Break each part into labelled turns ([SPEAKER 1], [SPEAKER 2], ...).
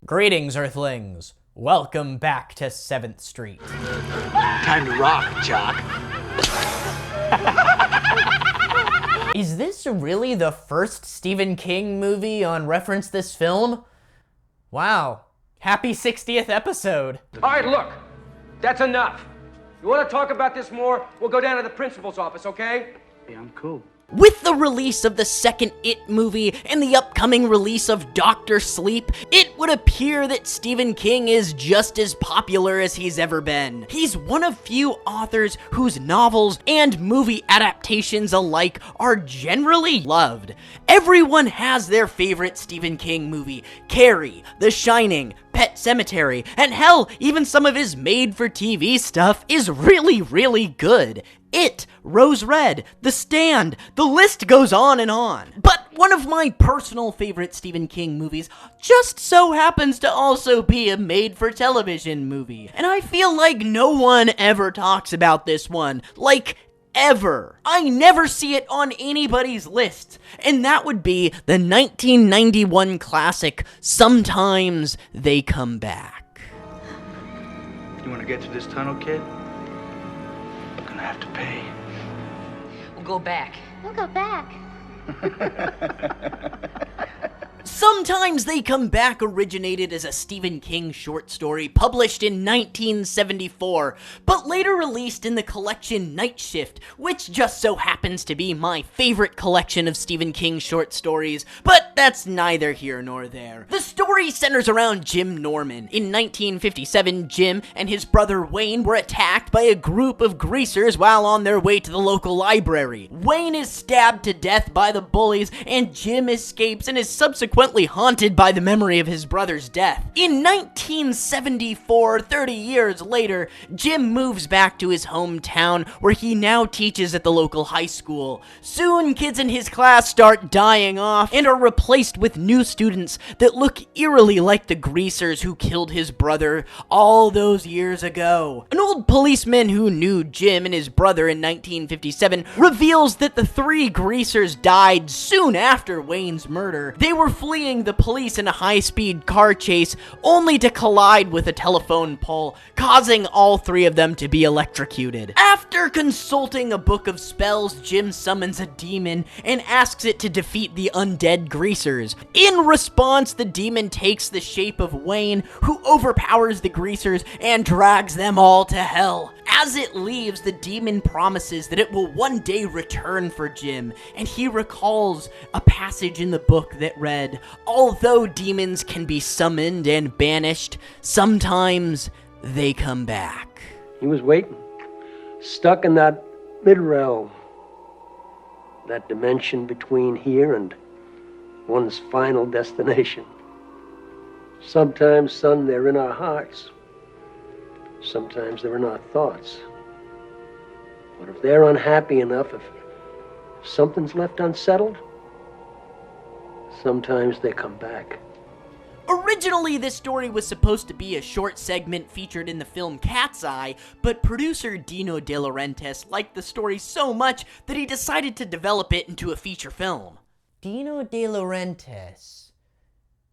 [SPEAKER 1] Greetings, Earthlings. Welcome back to 7th Street.
[SPEAKER 2] Time to rock, Jock.
[SPEAKER 1] Is this really the first Stephen King movie on Reference This Film? Wow. Happy 60th episode.
[SPEAKER 3] All right, look. That's enough. You want to talk about this more? We'll go down to the principal's office, okay?
[SPEAKER 2] Yeah, I'm cool.
[SPEAKER 1] With the release of the second It movie and the upcoming release of Dr. Sleep, it would appear that Stephen King is just as popular as he's ever been. He's one of few authors whose novels and movie adaptations alike are generally loved. Everyone has their favorite Stephen King movie: Carrie, The Shining, Pet Sematary, and hell, even some of his made-for-TV stuff is really good. It, Rose Red, The Stand, the list goes on and on. But one of my personal favorite Stephen King movies just so happens to also be a made-for-television movie. And I feel like no one ever talks about this one, like, ever. I never see it on anybody's list, and that would be the 1991 classic, Sometimes They Come Back.
[SPEAKER 2] You want to get to this tunnel, kid? I'm gonna have to pay.
[SPEAKER 4] We'll go back.
[SPEAKER 5] We'll go back.
[SPEAKER 1] Sometimes They Come Back originated as a Stephen King short story published in 1974, but later released in the collection Night Shift, which just so happens to be my favorite collection of Stephen King short stories, but that's neither here nor there. The story centers around Jim Norman. In 1957, Jim and his brother Wayne were attacked by a group of greasers while on their way to the local library. Wayne is stabbed to death by the bullies, and Jim escapes and is subsequently haunted by the memory of his brother's death. In 1974, 30 years later, Jim moves back to his hometown, where he now teaches at the local high school. Soon, kids in his class start dying off and are replaced with new students that look eerily like the greasers who killed his brother all those years ago. An old policeman who knew Jim and his brother in 1957 reveals that the three greasers died soon after Wayne's murder. They were fleeing the police in a high-speed car chase, only to collide with a telephone pole, causing all three of them to be electrocuted. After consulting a book of spells, Jim summons a demon and asks it to defeat the undead greasers. In response, the demon takes the shape of Wayne, who overpowers the greasers and drags them all to hell. As it leaves, the demon promises that it will one day return for Jim, and he recalls a passage in the book that read, "Although demons can be summoned and banished, sometimes they come back."
[SPEAKER 3] He was waiting, stuck in that mid-realm, that dimension between here and one's final destination. Sometimes, son, they're in our hearts. Sometimes they're in our thoughts. But if they're unhappy enough, if something's left unsettled, sometimes they come back.
[SPEAKER 1] Originally, this story was supposed to be a short segment featured in the film Cat's Eye, but producer Dino De Laurentiis liked the story so much that he decided to develop it into a feature film. Dino De Laurentiis?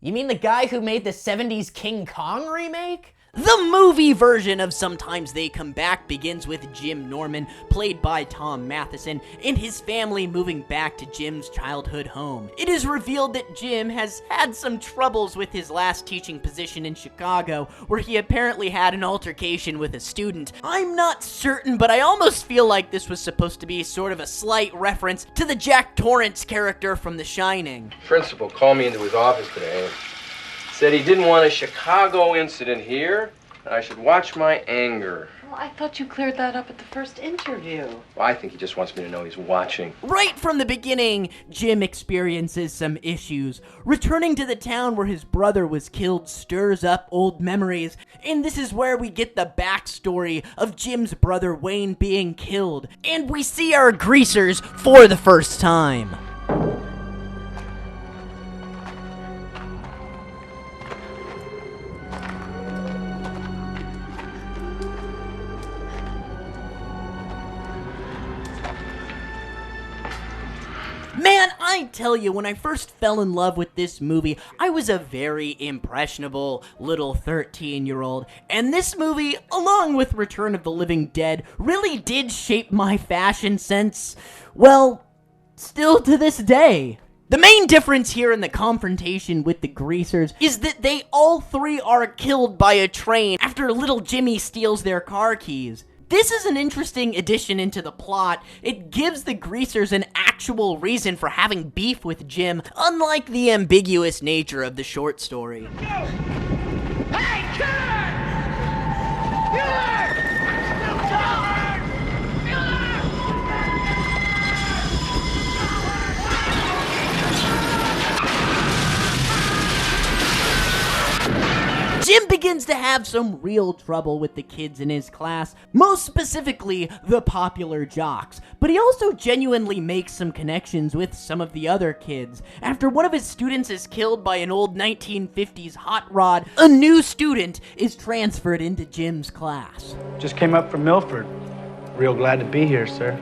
[SPEAKER 1] You mean the guy who made the 70s King Kong remake? The movie version of Sometimes They Come Back begins with Jim Norman, played by Tom Matheson, and his family moving back to Jim's childhood home. It is revealed that Jim has had some troubles with his last teaching position in Chicago, where he apparently had an altercation with a student. I'm not certain, but I almost feel like this was supposed to be sort of a slight reference to the Jack Torrance character from The Shining.
[SPEAKER 6] Principal called me into his office today. Said he didn't want a Chicago incident here, and I should watch my anger.
[SPEAKER 4] Well, I thought you cleared that up at the first interview.
[SPEAKER 6] Well, I think he just wants me to know he's watching.
[SPEAKER 1] Right from the beginning, Jim experiences some issues. Returning to the town where his brother was killed stirs up old memories, and this is where we get the backstory of Jim's brother Wayne being killed, and we see our greasers for the first time. Man, I I tell you, when I first fell in love with this movie, I was a very impressionable little 13-year-old, and this movie, along with Return of the Living Dead, really did shape my fashion sense, well, still to this day. The main difference here in the confrontation with the Greasers is that they all three are killed by a train after little Jimmy steals their car keys. This is an interesting addition into the plot. It gives the Greasers an actual reason for having beef with Jim, unlike the ambiguous nature of the short story.
[SPEAKER 5] Hey, killer! Killer!
[SPEAKER 1] Jim begins to have some real trouble with the kids in his class, most specifically the popular jocks, but he also genuinely makes some connections with some of the other kids. After one of his students is killed by an old 1950s hot rod, a new student is transferred into Jim's class.
[SPEAKER 2] Just came up from Milford. Real glad to be here, sir.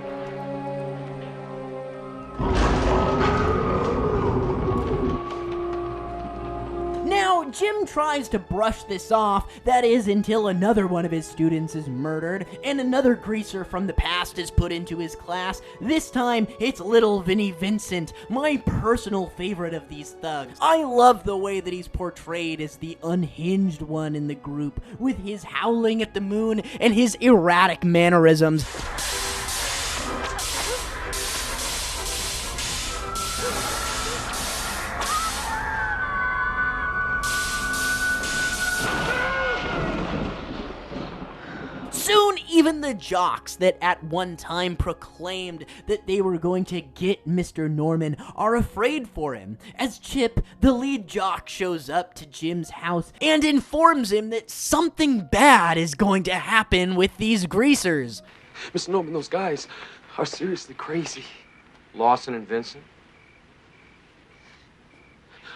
[SPEAKER 1] Now, Jim tries to brush this off, that is, until another one of his students is murdered, and another greaser from the past is put into his class. This time, it's little Vinnie Vincent, my personal favorite of these thugs. I love the way that he's portrayed as the unhinged one in the group, with his howling at the moon and his erratic mannerisms. Soon, even the jocks that at one time proclaimed that they were going to get Mr. Norman are afraid for him, as Chip, the lead jock, shows up to Jim's house and informs him that something bad is going to happen with these greasers.
[SPEAKER 7] Mr. Norman, those guys are seriously crazy.
[SPEAKER 6] Lawson and Vincent?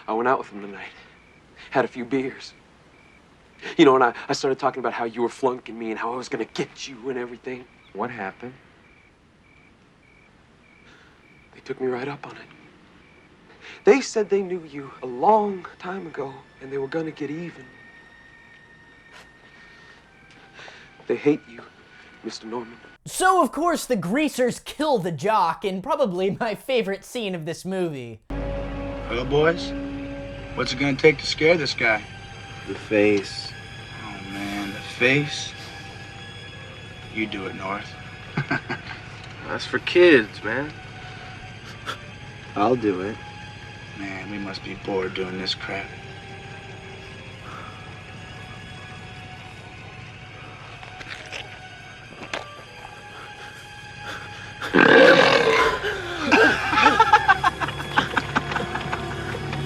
[SPEAKER 7] I went out with them tonight. Had a few beers. You know, and I started talking about how you were flunking me and how I was gonna get you and everything.
[SPEAKER 6] What happened?
[SPEAKER 7] They took me right up on it. They said they knew you a long time ago and they were gonna get even. They hate you, Mr. Norman.
[SPEAKER 1] So, of course, the greasers kill the jock in probably my favorite scene of this movie.
[SPEAKER 2] Well, boys, what's it gonna take to scare this guy?
[SPEAKER 8] The face.
[SPEAKER 2] Oh, man, the face? You do it, North.
[SPEAKER 6] That's for kids, man.
[SPEAKER 8] I'll do it.
[SPEAKER 2] Man, we must be bored doing this crap.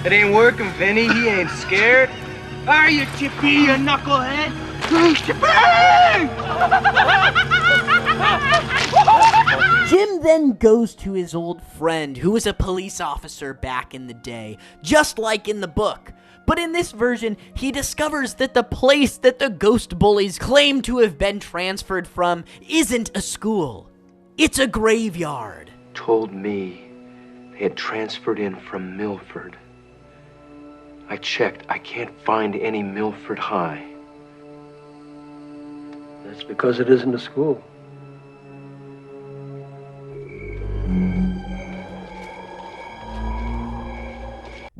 [SPEAKER 9] It ain't working, Vinny. He ain't scared. Are you, Chippy, you knucklehead? Chippy!
[SPEAKER 1] Jim then goes to his old friend, who was a police officer back in the day, just like in the book. But in this version, he discovers that the place that the ghost bullies claim to have been transferred from isn't a school. It's a graveyard.
[SPEAKER 7] Told me they had transferred in from Milford. I checked. I can't find any Milford High.
[SPEAKER 3] That's because it isn't a school.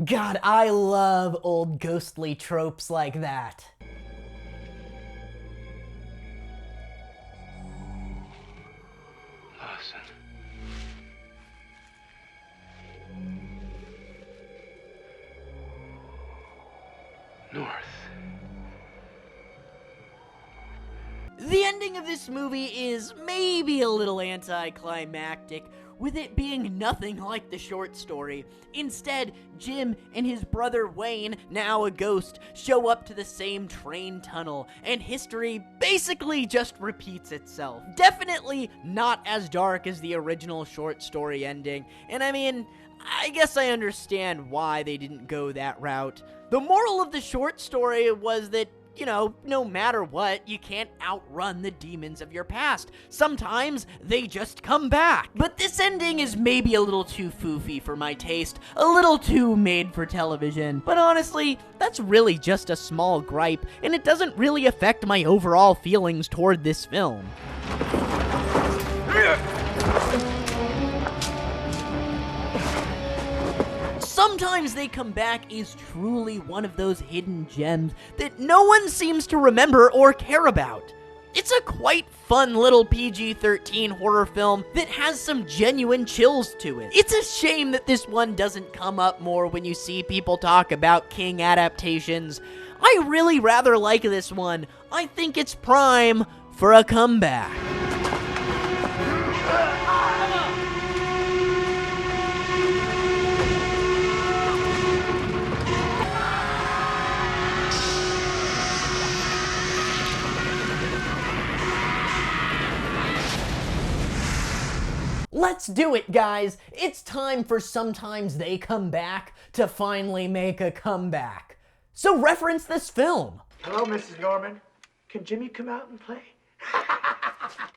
[SPEAKER 1] God, I love old ghostly tropes like that.
[SPEAKER 7] Lawson. North.
[SPEAKER 1] The ending of this movie is maybe a little anticlimactic, with it being nothing like the short story. Instead, Jim and his brother Wayne, now a ghost, show up to the same train tunnel, and history basically just repeats itself. Definitely not as dark as the original short story ending, and I mean, I guess I understand why they didn't go that route. The moral of the short story was that you know, no matter what, you can't outrun the demons of your past. Sometimes they just come back. But this ending is maybe a little too foofy for my taste, a little too made for television. But honestly, that's really just a small gripe, and it doesn't really affect my overall feelings toward this film. Sometimes They Come Back is truly one of those hidden gems that no one seems to remember or care about. It's a quite fun little PG-13 horror film that has some genuine chills to it. It's a shame that this one doesn't come up more when you see people talk about King adaptations. I really rather like this one. I think it's prime for a comeback. Let's do it, guys. It's time for Sometimes They Come Back to finally make a comeback. So reference this film.
[SPEAKER 10] Hello, Mrs. Norman. Can Jimmy come out and play?